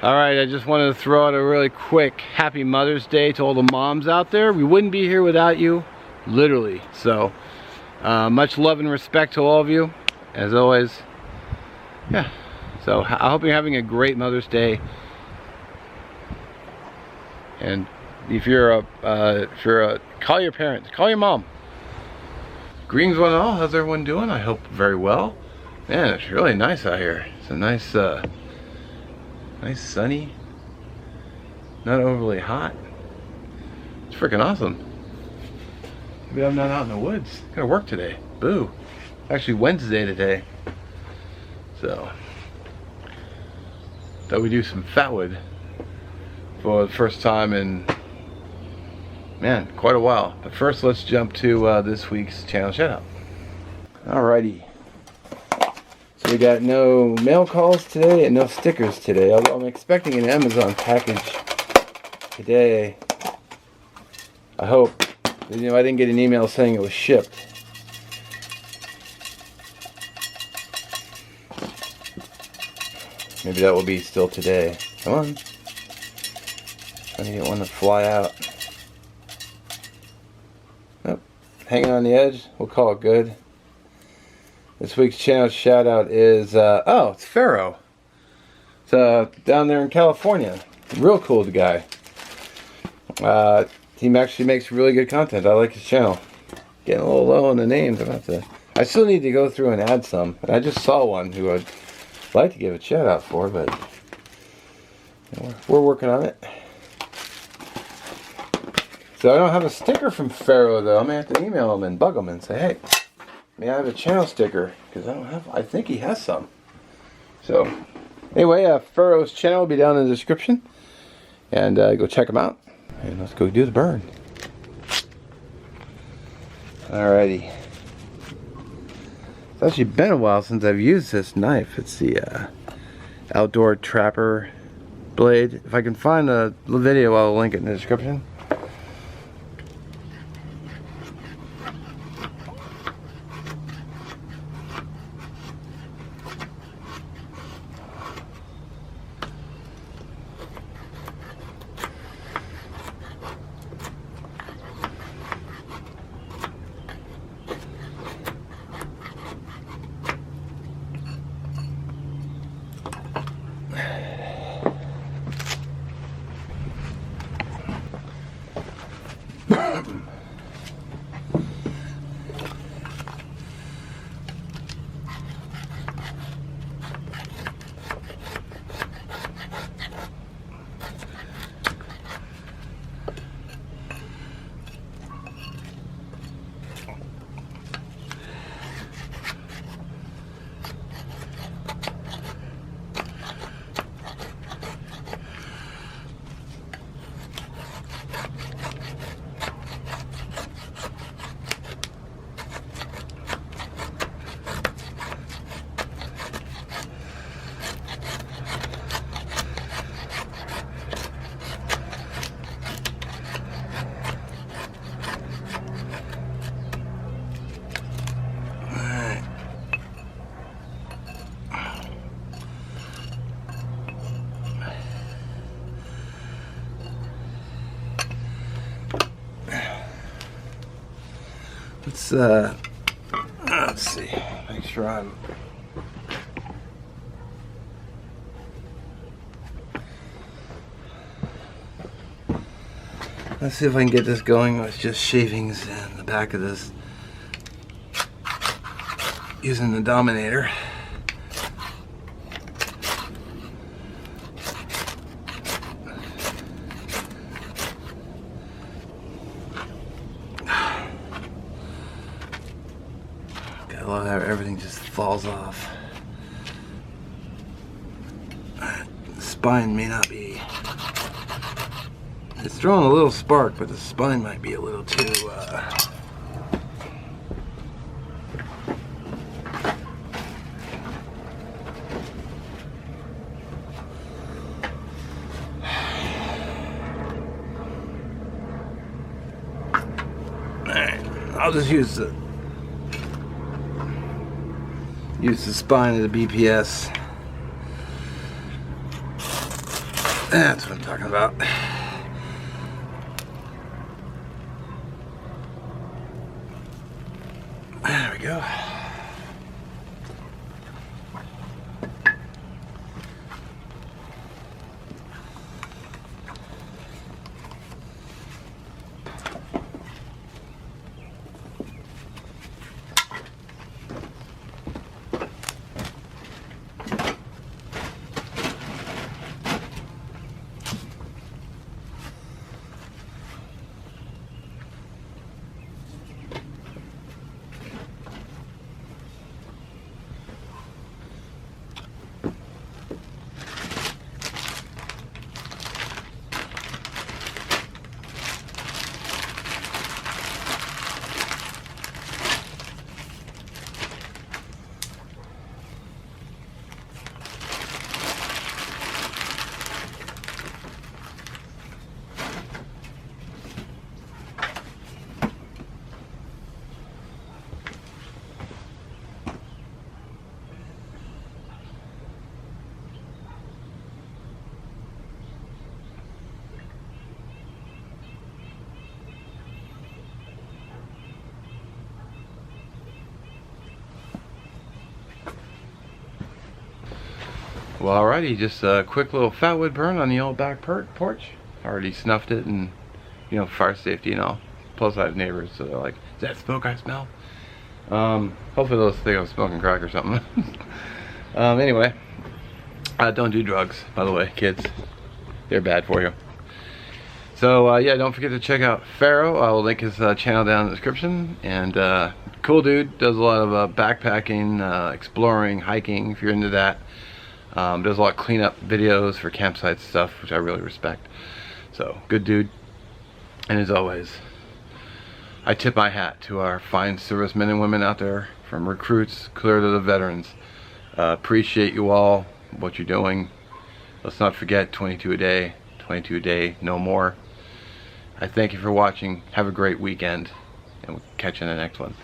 Alright, I just wanted to throw out a really quick Happy Mother's Day to all the moms out there. We wouldn't be here without you, literally. So, much love and respect to all of you, as always. Yeah, so I hope you're having a great Mother's Day. And if you're call your parents, call your mom. Greetings one and all, how's everyone doing? I hope very well. Man, it's really nice out here. It's a nice, nice sunny, not overly hot. It's freaking awesome. Maybe I'm not out in the woods. Gotta work today. Boo. Actually Wednesday today. So, thought we'd do some Fatwood for the first time in, man, quite a while. But first, let's jump to this week's channel shout out. Alrighty. So we got no mail calls today and no stickers today, although I'm expecting an Amazon package today. I hope. You know, I didn't get an email saying it was shipped. Maybe that will be still today. Come on. Trying to get one to fly out. Nope. Hanging on the edge. We'll call it good. This week's channel shout out is, oh, it's PHARRAOH. It's down there in California. Real cool guy. He actually makes really good content. I like his channel. Getting a little low on the names. I still need to go through and add some. I just saw one who I'd like to give a shout out for, but you know, we're working on it. So I don't have a sticker from PHARRAOH though. I'm gonna have to email him and bug him and say, hey, may I have a channel sticker? Because I don't have. I think he has some. So anyway, PHARRAOH's channel will be down in the description, and go check him out. And let's go do the burn. Alrighty. It's actually been a while since I've used this knife. It's the Outdoor Trapper blade. If I can find a video, I'll link it in the description. Let's see, make sure I'm let's see if I can get this going with just shavings in the back of this using the Dominator. I love how everything just falls off. The spine may not be... It's throwing a little spark, but the spine might be a little too... Alright, I'll just use the spine of the BPS. That's what I'm talking about. There we go. Well, alrighty, just a quick little fatwood burn on the old back porch. Already snuffed it, and you know, fire safety and all. Plus I have neighbors, so they're like, "Is that smoke I smell?" Hopefully they'll think I'm smoking crack or something. Anyway, don't do drugs, by the way, kids. They're bad for you. So yeah, don't forget to check out PHARRAOH. I will link his channel down in the description. And cool dude, does a lot of backpacking, exploring, hiking, if you're into that. Does a lot of cleanup videos for campsite stuff, which I really respect. So, good dude. And as always, I tip my hat to our fine servicemen and women out there, from recruits clear to the veterans. Appreciate you all, what you're doing. Let's not forget 22 a day, 22 a day, no more. I thank you for watching. Have a great weekend, and we'll catch you in the next one.